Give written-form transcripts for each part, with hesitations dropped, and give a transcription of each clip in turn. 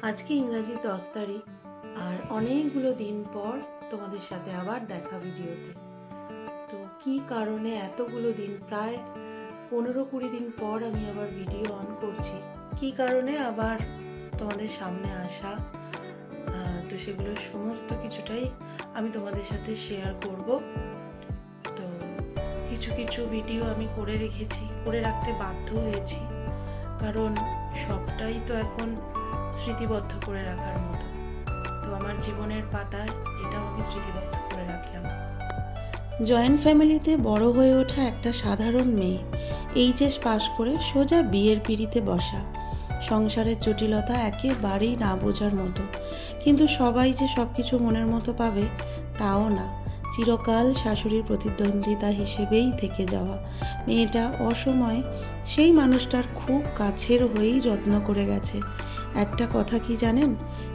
আজকে ইংরাজি 10 তারিখ আর অনেকগুলো দিন পর তোমাদের সাথে আবার দেখা ভিডিওতে। তো কি কারণে এতগুলো দিন, প্রায় 15-20 দিন পর আমি আবার ভিডিও অন করছি, কি কারণে আবার তোমাদের সামনে আসা, তো সেগুলো সমস্ত কিছুটাই আমি তোমাদের সাথে শেয়ার করব। তো কিছু কিছু ভিডিও আমি করে রাখতে বাধ্য হয়েছি, কারণ সবটাই তো এখন স্মৃতিবদ্ধ করে রাখার মতো। তো আমার জীবনের পাতায় এটাও আমি স্মৃতিবদ্ধ করে রাখলাম। জয়েন্ট ফ্যামিলিতে বড় হয়ে ওঠা একটা সাধারণ মেয়ে, এইচএস পাশ করে সোজা বিয়ের পিঁড়িতে বসা। সংসারের জটিলতা একেবারেই না বোঝার মতো, কিন্তু সবাই যে সব কিছু মনের মতো পাবে তাও না। চিরকাল শাশুড়ির প্রতিদ্বন্দ্বিতা হিসেবেই থেকে যাওয়া মেয়েটা অসময়ে সেই মানুষটার খুব কাছের হয়েই যত্ন করে গেছে। একটা কথা কি জানেন,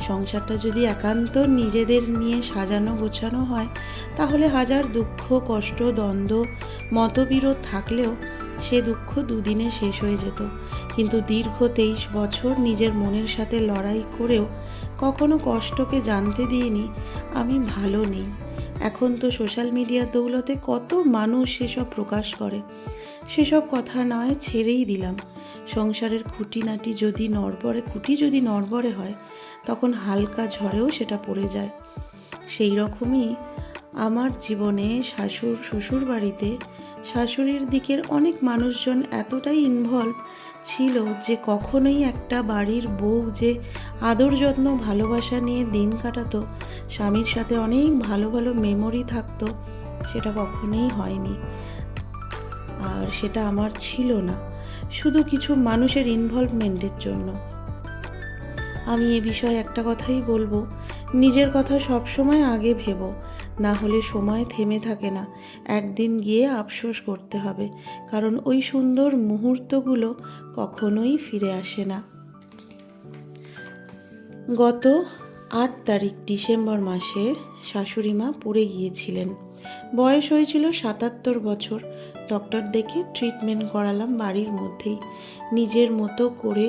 সংসারটা যদি একান্ত নিজেদের নিয়ে সাজানো গোছানো হয়, তাহলে হাজার দুঃখ, কষ্ট, দ্বন্দ্ব, মতবিরোধ থাকলেও সে দুঃখ দুদিনে শেষ হয়ে যেত। কিন্তু দীর্ঘ 23 বছর নিজের মনের সাথে লড়াই করেও কখনো কষ্টকে জানতে দিইনি আমি ভালো নেই। এখন তো সোশ্যাল মিডিয়ার দৌলতে কত মানুষ সেসব প্রকাশ করে, সেসব কথা নয় ছেড়েই দিলাম। সংসারের খুঁটি যদি নড়বড়ে হয়, তখন হালকা ঝড়েও সেটা পড়ে যায়। সেই রকমই আমার জীবনে শ্বশুর বাড়িতে শাশুড়ির দিকের অনেক মানুষজন এতটাই ইনভলভ ছিল যে কখনোই একটা বাড়ির বউ যে আদর যত্ন ভালোবাসা নিয়ে দিন কাটাতো, স্বামীর সাথে অনেক ভালো ভালো মেমোরি থাকতো, সেটা কখনোই হয়নি। আর সেটা আমার ছিল না, শুধু কিছু মানুষের ইনভলভমেন্টের জন্য। আমি এ বিষয়ে একটা কথাই বলবো, নিজের কথা সবসময় আগে ভেবো, না হলে সময় থেমে থাকে না, একদিন গিয়ে আফসোস করতে হবে, কারণ ওই সুন্দর মুহূর্তগুলো কখনোই ফিরে আসে না। গত 8 তারিখ ডিসেম্বর মাসে শাশুড়ি মা পড়ে গিয়েছিলেন। বয়স হয়েছিল 77 বছর। ডক্টর ডেকে ট্রিটমেন্ট করালাম বাড়ির মধ্যেই। নিজের মতো করে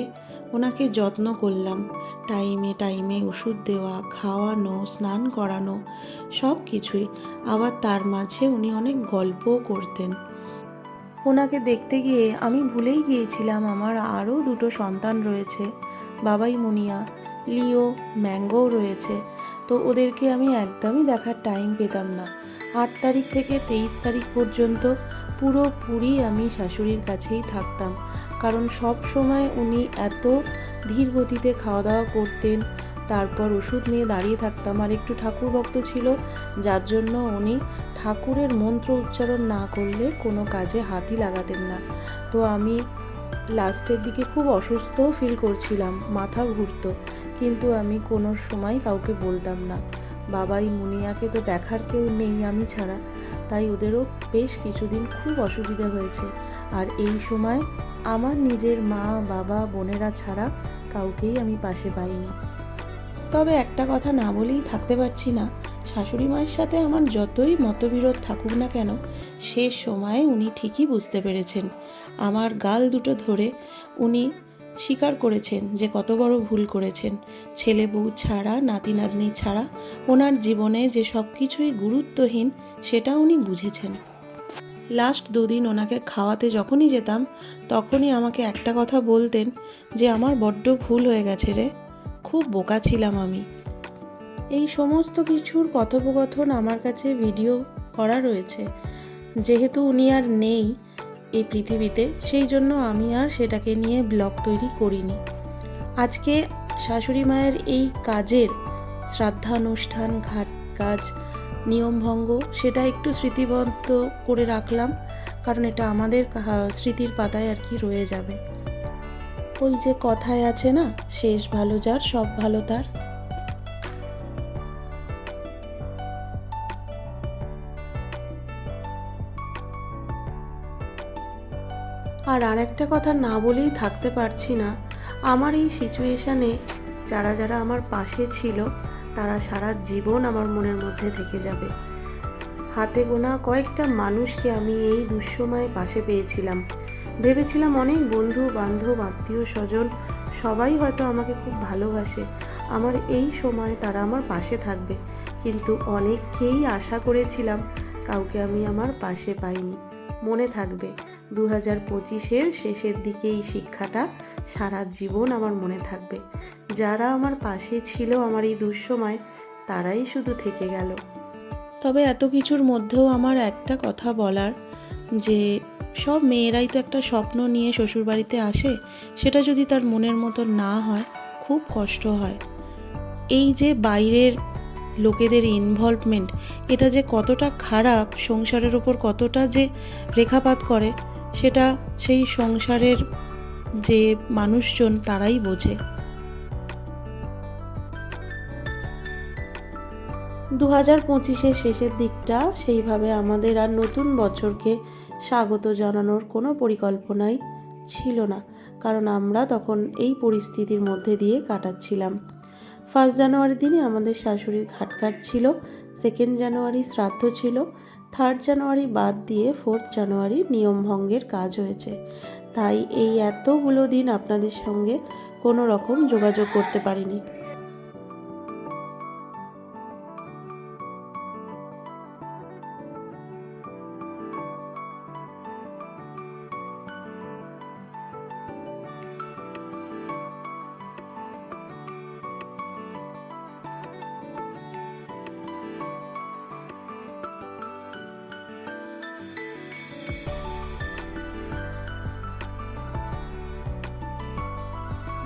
ওনাকে যত্ন করলাম, টাইমে টাইমে ওষুধ দেওয়া, খাওয়ানো, স্নান করানো, সব কিছুই। আবার তার মাঝে উনি অনেক গল্পও করতেন। ওনাকে দেখতে গিয়ে আমি ভুলেই গিয়েছিলাম আমার আরও 2 সন্তান রয়েছে, বাবাই মুনিয়া, লিও, ম্যাঙ্গোও রয়েছে। তো ওদেরকে আমি একদমই দেখার টাইম পেতাম না। 8 তারিখ থেকে 23 তারিখ পর্যন্ত পুরোপুরি আমি শাশুড়ির কাছেই থাকতাম, কারণ সব সময় উনি এত ধীর গতিতে খাওয়া দাওয়া করতেন। তারপর ওষুধ নিয়ে দাঁড়িয়ে থাকতাম। আর একটু ঠাকুর ভক্ত ছিল, যার জন্য উনি ঠাকুরের মন্ত্র উচ্চারণ না করলে কোনো কাজে হাতই লাগাতেন না। তো আমি লাস্টের দিকে খুব অসুস্থও ফিল করছিলাম, মাথা ঘুরতো, কিন্তু আমি কোনো সময় কাউকে বলতাম না। বাবাই মুনিয়াকে তো দেখার কেউ নেই আমি ছাড়া, তাই ওদেরও বেশ কিছুদিন খুব অসুবিধা হয়েছে। আর এই সময় আমার নিজের মা, বাবা, বোনেরা ছাড়া কাউকেই আমি পাশে পাইনি। তবে একটা কথা না বলেই থাকতে পারছি না, শাশুড়ি মায়ের সাথে আমার যতই মতবিরোধ থাকুক না কেন, শেষ সময়ে উনি ঠিকই বুঝতে পেরেছেন। আমার গাল দুটো ধরে উনি স্বীকার করেছেন যে কত বড় ভুল করেছেন। ছেলে বউ ছাড়া, নাতি নাতনি ছাড়া ওনার জীবনে যে সব কিছুই গুরুত্বহীন, সেটা উনি বুঝেছেন। লাস্ট 2 দিন ওনাকে খাওয়াতে যখনই যেতাম, তখনই আমাকে একটা কথা বলতেন যে আমার বড্ড ভুল হয়ে গেছে রে, খুব বোকা ছিলাম আমি। এই সমস্ত কিছুর কথোপকথন আমার কাছে ভিডিও করা রয়েছে। যেহেতু উনি আর নেই এই পৃথিবীতে, সেই জন্য আমি আর সেটাকে নিয়ে ব্লগ তৈরি করিনি। আজকে শাশুড়ি মায়ের এই কাজের শ্রাদ্ধানুষ্ঠান, ঘাট কাজ, নিয়মভঙ্গ, সেটা একটু স্মৃতিবদ্ধ করে রাখলাম, কারণ এটা আমাদের স্মৃতির পাতায় আর কি রয়ে যাবে। ওই যে কথায় আছে না, শেষ ভালো যার সব ভালো তার। আর একটা কথা না বলেই থাকতে পারছি না, আমার এই সিচুয়েশানে যারা যারা আমার পাশে ছিল, তারা সারা জীবন আমার মনের মধ্যে থেকে যাবে। হাতে গোনা কয়েকটা মানুষকে আমি এই দুঃসময়ে পাশে পেয়েছিলাম। ভেবেছিলাম অনেক বন্ধু বান্ধব, আত্মীয় স্বজন সবাই হয়তো আমাকে খুব ভালোবাসে, আমার এই সময় তারা আমার পাশে থাকবে, কিন্তু অনেককেই আশা করেছিলাম, কাউকে আমি আমার পাশে পাইনি। মনে থাকবে 2025-এর শেষের দিকে এই শিক্ষাটা সারা জীবন আমার মনে থাকবে। যারা আমার পাশে ছিল আমার এই দুঃসময়, তারাই শুধু থেকে গেল। তবে এত কিছুর মধ্যেও আমার একটা কথা বলার, যে সব মেয়েরাই তো একটা স্বপ্ন নিয়ে শ্বশুরবাড়িতে আসে, সেটা যদি তার মনের মতো না হয় খুব কষ্ট হয়। এই যে বাইরের লোকেদের ইনভলভমেন্ট, এটা যে কতটা খারাপ, সংসারের ওপর কতটা যে রেখাপাত করে, সেটা সেই সংসারের যে মানুষজন তারাই বোঝে। 2025-এর শেষের দিকটা সেইভাবে আমাদের আর নতুন বছরকে স্বাগত জানানোর কোনো পরিকল্পনাই ছিল না, কারণ আমরা তখন এই পরিস্থিতির মধ্যে দিয়ে কাটাচ্ছিলাম। 1 জানুয়ারির দিনে আমাদের শাশুড়ির ঘাট কাটছিল, 2 জানুয়ারি শ্রাদ্ধ ছিল, 3 জানুয়ারি বাদ দিয়ে 4 জানুয়ারি নিয়মভঙ্গের কাজ হয়েছে। তাই এই এতগুলো দিন আপনাদের সঙ্গে কোনো রকম যোগাযোগ করতে পারিনি।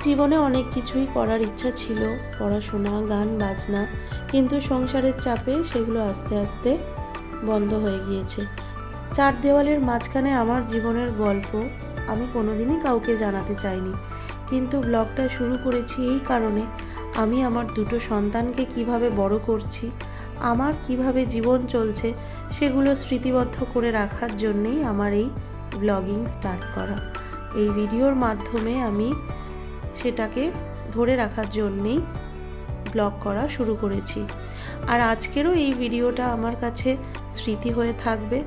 জীবনে অনেক কিছুই করার ইচ্ছা ছিল, পড়াশোনা, গান বাজনা, কিন্তু সংসারের চাপে সেগুলো আস্তে আস্তে বন্ধ হয়ে গিয়েছে। 4 দেওয়ালের মাঝখানে আমার জীবনের গল্প আমি কোনোদিনই কাউকে জানাতে চাইনি, কিন্তু ব্লগটা শুরু করেছি এই কারণে, আমি আমার দুটো সন্তানকে কিভাবে বড় করছি, আমার কিভাবে জীবন চলছে, সেগুলো স্মৃতিবদ্ধ করে রাখার জন্যেই আমার এই ব্লগিং স্টার্ট করা। এই ভিডিওর মাধ্যমে আমি সেটাকে ধরে রাখার জন্যেই ব্লগ করা শুরু করেছি। আর আজকেরও এই ভিডিওটা আমার কাছে স্মৃতি হয়ে থাকবে।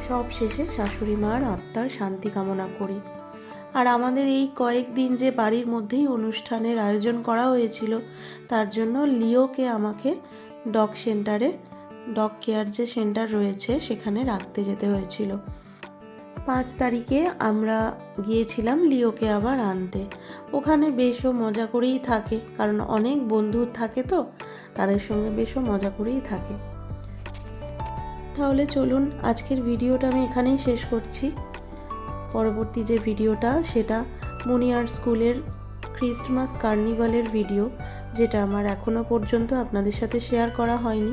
সব শেষে শাশুড়ি মার আত্মার শান্তি কামনা করি। আর আমাদের এই কয়েকদিন যে বাড়ির মধ্যেই অনুষ্ঠানের আয়োজন করা হয়েছিল, তার জন্য লিওকে আমাকে ডগ সেন্টারে, ডগ কেয়ার যে সেন্টার রয়েছে সেখানে রাখতে যেতে হয়েছিল। 5 তারিখে আমরা গিয়েছিলাম লিওকে আবার আনতে। ওখানে বেশও মজা করেই থাকে, কারণ অনেক বন্ধু থাকে তো, তাদের সঙ্গে বেশও মজা করেই থাকে। তাহলে চলুন, আজকের ভিডিওটা আমি এখানেই শেষ করছি। পরবর্তী যে ভিডিওটা সেটা মুনিয়ার স্কুলের ক্রিসমাস কার্নিভালের ভিডিও, যেটা আমার এখনও পর্যন্ত আপনাদের সাথে শেয়ার করা হয়নি।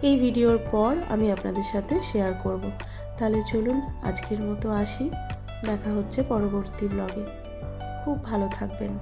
এই ভিডিওর পর আমি আপনাদের সাথে শেয়ার করব। তাহলে চলুন, আজকের মতো আসি, দেখা হচ্ছে পরবর্তী ব্লগে। খুব ভালো থাকবেন।